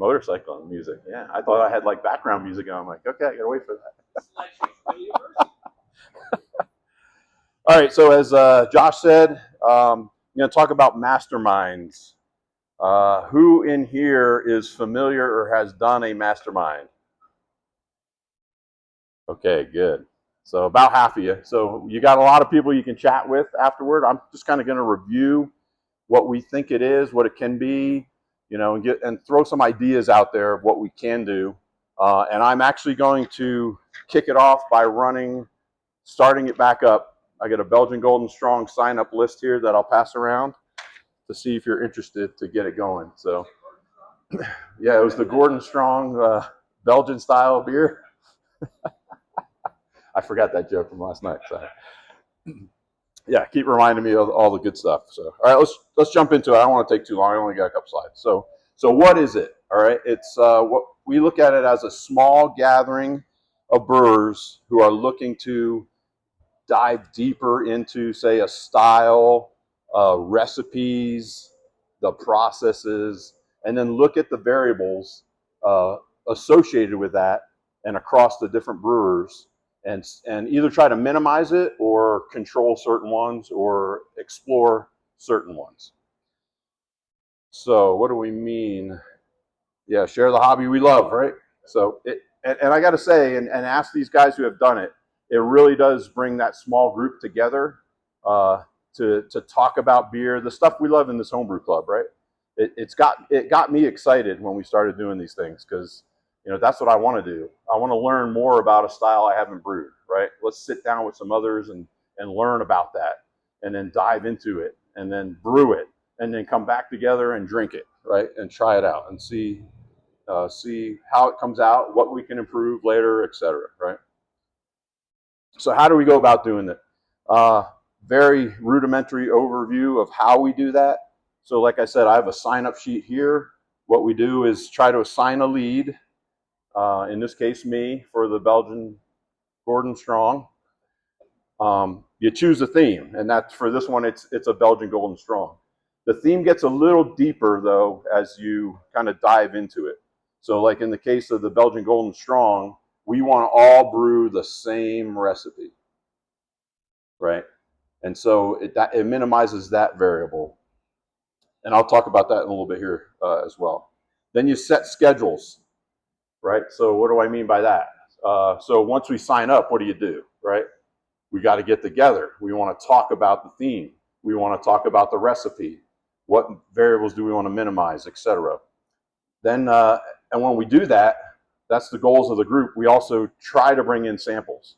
motorcycle music. Yeah, I thought I had like background music, and I'm like, okay, I gotta wait for that. All right, so as Josh said, I'm going to talk about masterminds. Who in here is familiar or has done a mastermind? Okay, good. So about half of you. So you got a lot of people you can chat with afterward. I'm just kind of going to review what we think it is, what it can be, you know, and throw some ideas out there of what we can do. And I'm actually going to kick it off by starting it back up. I got a Belgian Golden Strong sign-up list here that I'll pass around to see if you're interested to get it going. So, yeah, it was the Gordon Strong Belgian style beer. I forgot that joke from last night. So, yeah, keep reminding me of all the good stuff. So, all right, let's jump into it. I don't want to take too long. I only got a couple slides. So what is it? All right, it's what we look at it as a small gathering of brewers who are looking to dive deeper into, say, a style, recipes, the processes, and then look at the variables associated with that and across the different brewers, and either try to minimize it or control certain ones or explore certain ones. So what do we mean? Yeah, share the hobby we love, right? So and I got to say, and ask these guys who have done it, it really does bring that small group together to talk about beer, the stuff we love in this homebrew club, right? It got me excited when we started doing these things, because that's what I want to do. I want to learn more about a style I haven't brewed, right? Let's sit down with some others and learn about that, and then dive into it, and then brew it, and then come back together and drink it, right? And try it out and see how it comes out, what we can improve later, etc. Right? So how do we go about doing it? Very rudimentary overview of how we do that. So like I said, I have a sign-up sheet here. What we do is try to assign a lead, in this case me, for the Belgian Gordon Strong. You choose a theme, and that's, for this one, it's a Belgian Golden Strong. The theme gets a little deeper, though, as you kind of dive into it. So like in the case of the Belgian Golden Strong, we want to all brew the same recipe, right? And so it minimizes that variable. And I'll talk about that in a little bit here as well. Then you set schedules, right? So what do I mean by that? So once we sign up, what do you do, right? We got to get together. We want to talk about the theme. We want to talk about the recipe. What variables do we want to minimize, etc. Then, and when we do that, that's the goals of the group. We also try to bring in samples.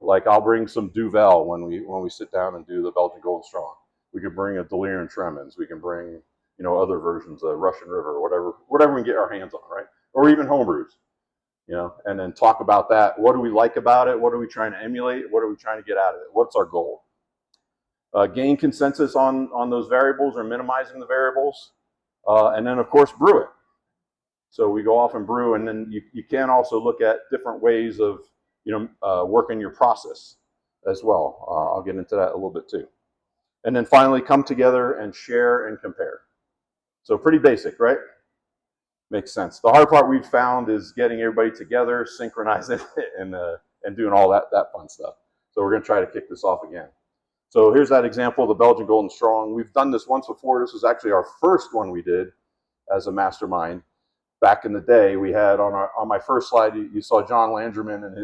Like I'll bring some Duvel when we sit down and do the Belgian Golden Strong. We can bring a Delirium Tremens. We can bring other versions of Russian River, whatever we can get our hands on, right? Or even homebrews, and then talk about that. What do we like about it? What are we trying to emulate? What are we trying to get out of it? What's our goal? Gain consensus on those variables or minimizing the variables, and then of course brew it. So we go off and brew, and then you can also look at different ways of working your process as well. I'll get into that a little bit too. And then finally, come together and share and compare. So pretty basic, right? Makes sense. The hard part we've found is getting everybody together, synchronizing it, and doing all that fun stuff. So we're going to try to kick this off again. So here's that example of the Belgian Golden Strong. We've done this once before. This was actually our first one we did as a mastermind. Back in the day, we had on my first slide, you saw John Landryman and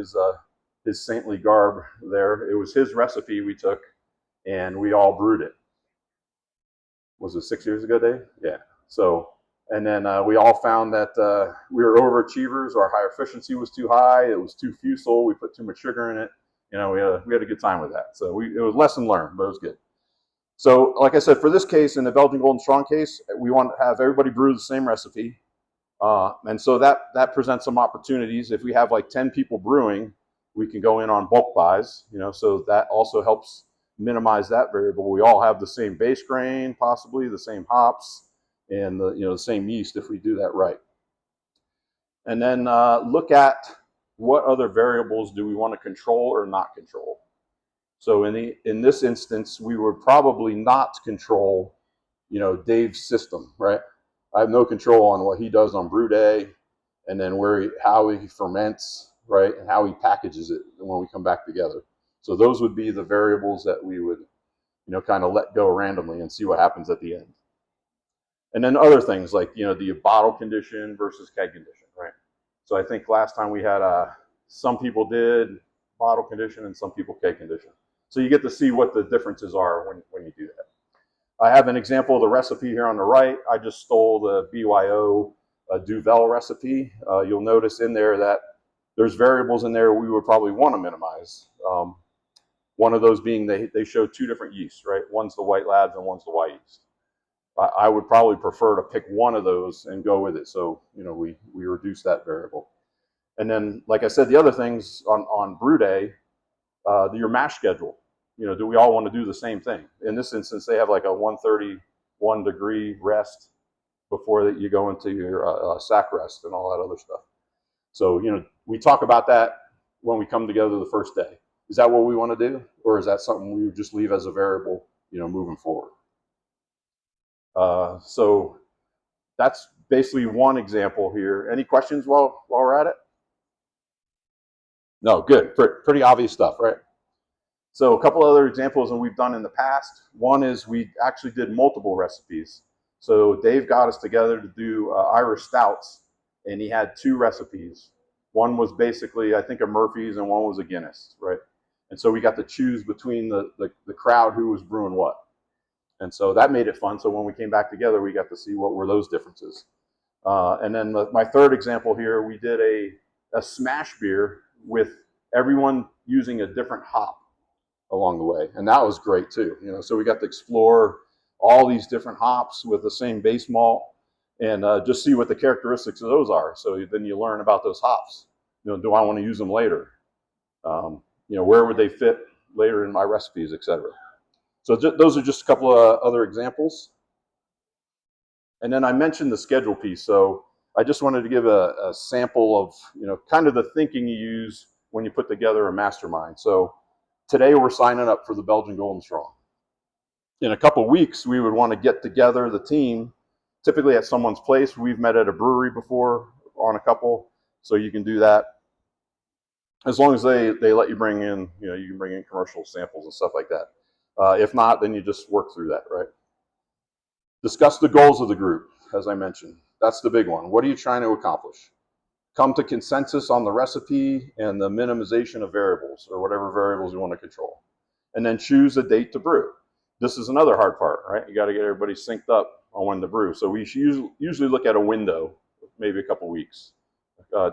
his saintly garb there. It was his recipe we took, and we all brewed it. Was it 6 years ago, Dave? Yeah. So, and then we all found that we were overachievers. Our high efficiency was too high. It was too fusel. We put too much sugar in it. We had a good time with that. So it was lesson learned, but it was good. So, like I said, for this case, in the Belgian Golden Strong case, we want to have everybody brew the same recipe. And so that presents some opportunities. If we have like 10 people brewing, we can go in on bulk buys, so that also helps minimize that variable. We all have the same base grain, possibly the same hops, and the same yeast if we do that right. And then look at what other variables do we want to control or not control. So in this instance, we would probably not control, Dave's system, right? I have no control on what he does on brew day, and then how he ferments, right, and how he packages it when we come back together. So those would be the variables that we would, kind of let go randomly and see what happens at the end. And then other things like, do you bottle condition versus keg condition, right? So I think last time we had some people did bottle condition and some people keg condition. So you get to see what the differences are when you do that. I have an example of the recipe here on the right. I just stole the BYO Duvel recipe. You'll notice in there that there's variables in there we would probably want to minimize. One of those being they show two different yeasts, right? One's the white labs and one's the white yeast. I would probably prefer to pick one of those and go with it. So, we reduce that variable. And then, like I said, the other things on brew day, your mash schedule. Do we all want to do the same thing? In this instance, they have like a 131 degree rest before that you go into your sack rest and all that other stuff. So, we talk about that when we come together the first day. Is that what we want to do? Or is that something we would just leave as a variable, moving forward? So that's basically one example here. Any questions while we're at it? No, good. Pretty obvious stuff, right? So a couple other examples that we've done in the past. One is we actually did multiple recipes. So Dave got us together to do Irish stouts, and he had two recipes. One was basically, I think, a Murphy's, and one was a Guinness, right? And so we got to choose between the crowd who was brewing what. And so that made it fun. So when we came back together, we got to see what were those differences. And then my third example here, we did a smash beer with everyone using a different hop along the way. And that was great too. So we got to explore all these different hops with the same base malt and just see what the characteristics of those are. So then you learn about those hops. Do I want to use them later? Where would they fit later in my recipes, etc. So those are just a couple of other examples. And then I mentioned the schedule piece. So I just wanted to give a sample of, kind of the thinking you use when you put together a mastermind. So today we're signing up for the Belgian Golden Strong. In a couple of weeks, we would want to get together the team, typically at someone's place. We've met at a brewery before on a couple, so you can do that. As long as they let you bring in, you can bring in commercial samples and stuff like that. If not, then you just work through that, right? Discuss the goals of the group, as I mentioned. That's the big one. What are you trying to accomplish? Come to consensus on the recipe and the minimization of variables, or whatever variables you want to control. And then choose a date to brew. This is another hard part, right? You got to get everybody synced up on when to brew. So we usually look at a window, maybe a couple weeks,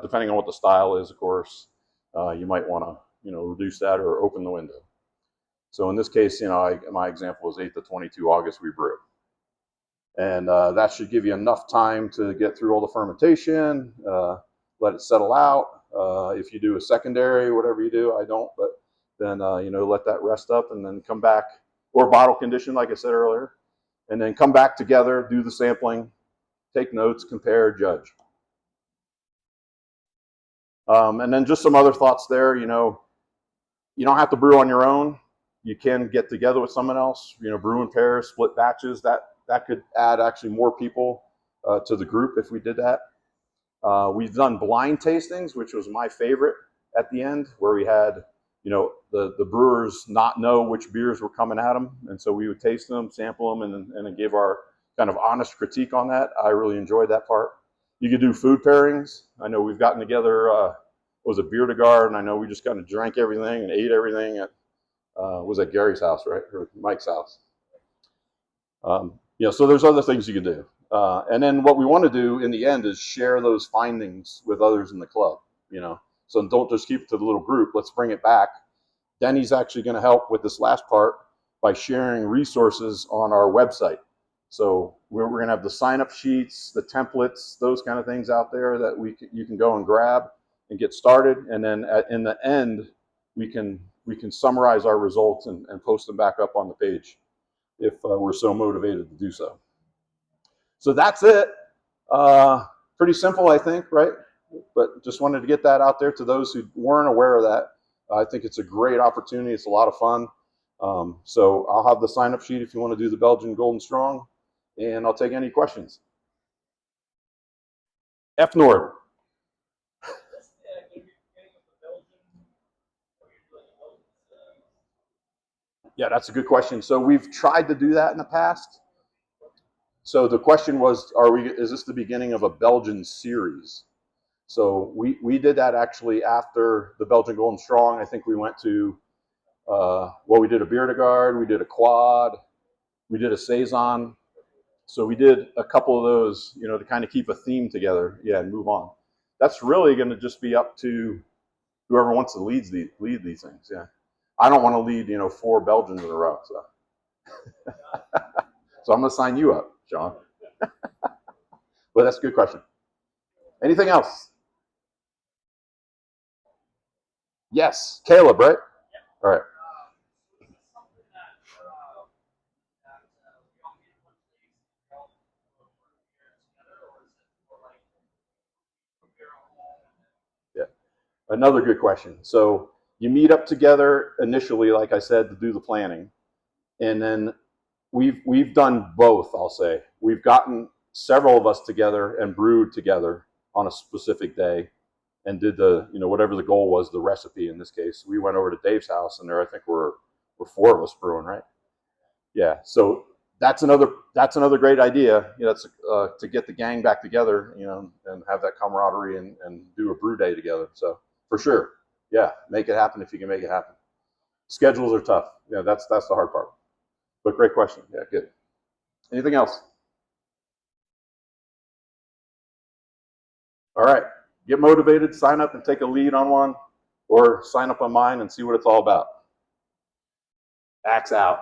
depending on what the style is, of course. You might want to, reduce that or open the window. So in this case, my example is 8 to 22 August we brew. And that should give you enough time to get through all the fermentation, let it settle out. If you do a secondary, whatever you do, I don't, but then, let that rest up and then come back, or bottle condition, like I said earlier, and then come back together, do the sampling, take notes, compare, judge. And then just some other thoughts there, you don't have to brew on your own. You can get together with someone else, brew in pairs, split batches. That could add actually more people to the group if we did that. We've done blind tastings, which was my favorite at the end, where we had, the brewers not know which beers were coming at them. And so we would taste them, sample them, and then give our kind of honest critique on that. I really enjoyed that part. You could do food pairings. I know we've gotten together, was a beer to guard, and I know we just kind of drank everything and ate everything at, was at Gary's house, right? Or Mike's house. So there's other things you can do. And then what we want to do in the end is share those findings with others in the club, So don't just keep it to the little group. Let's bring it back. Denny's actually going to help with this last part by sharing resources on our website. So we're going to have the sign-up sheets, the templates, those kind of things out there that you can go and grab and get started. And then in the end, we can summarize our results and post them back up on the page if we're so motivated to do so. So that's it. Pretty simple, I think, right? But just wanted to get that out there to those who weren't aware of that. I think it's a great opportunity. It's a lot of fun. So I'll have the sign-up sheet if you want to do the Belgian Golden Strong, and I'll take any questions. F Nord. Yeah, that's a good question. So we've tried to do that in the past. So the question was, is this the beginning of a Belgian series? So we did that actually after the Belgian Golden Strong. I think we went to, we did a Beer de Garde, we did a quad, we did a Saison. So we did a couple of those, to kind of keep a theme together, and move on. That's really going to just be up to whoever wants to lead these things. Yeah, I don't want to lead, 4 Belgians in a row. So, so I'm going to sign you up, John. But that's a good question. Anything else? Yes, Caleb, right? All right. Yeah, another good question. So you meet up together initially, like I said, to do the planning, and then we've done both. I'll say we've gotten several of us together and brewed together on a specific day, and did the whatever the goal was, the recipe. In this case, we went over to Dave's house, and there I think we're 4 of us brewing, right? Yeah. So that's another great idea. That's to get the gang back together, and have that camaraderie, and do a brew day together. So for sure, yeah, make it happen if you can make it happen. Schedules are tough. Yeah, that's the hard part. But great question. Yeah, good. Anything else? All right. Get motivated. Sign up and take a lead on one, or sign up on mine and see what it's all about. Axe out.